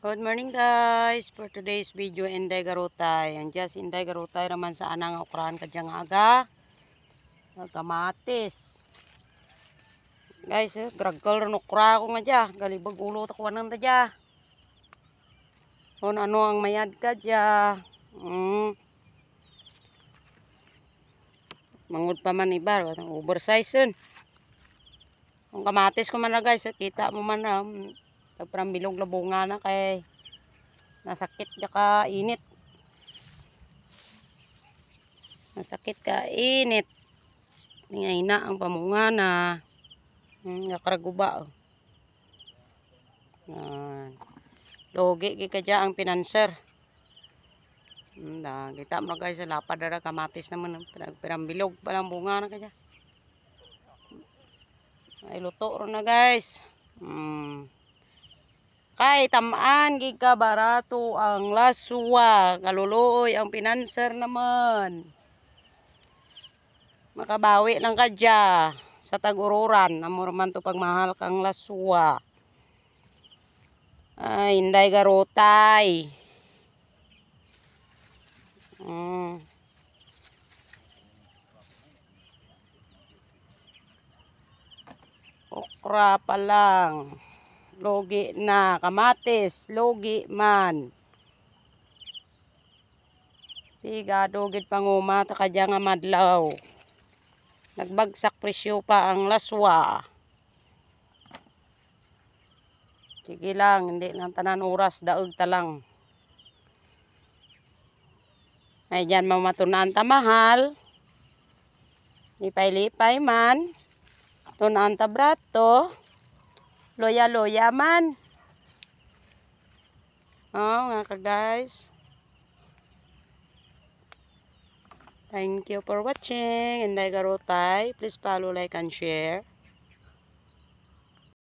Good morning guys. For today's video, Inday Garutay. Andiyan si Inday Garutay raman sa anang ukrahan kadyang aga. Kamatis. Guys, gragal rin ukra ko nga dya. Galibag ulo takuanan na dya. Kung ano ang mayad ka dya. Mangod pa man iba. Oversize yun. Kung kamatis ko man na guys, kita mo man na. Parang bilog na bunga na kay nasakit ka init. Nasakit ka init. Ngay na ang pamunga na. Nakaraguba. Logi ka dyan ang pinanser. Kita mo na guys, lapad na kamatis naman. Pirang bilog palang bunga na ka dyan. Ay luto rin na guys. Kay tamaan giga barato ang laswa, kaluluoy ang pinanser naman. Makabawi lang ka dya sa tag-ururan, amurman to pagmahal kang laswa. Ay, Inday Garutay. Okra pa lang. Logi na, kamatis, logi man. Tiga dugid panguma ta kadya nga madlaw. Nagbagsak presyo pa ang laswa. Sige lang, hindi nang tanan oras, daog ta lang. Ay dyan mamatunan ta mahal. Lipay-lipay man. Tunan ta brato. Loya-loya man. Nga ka guys. Thank you for watching. Inday Garutay. Please follow, like, and share.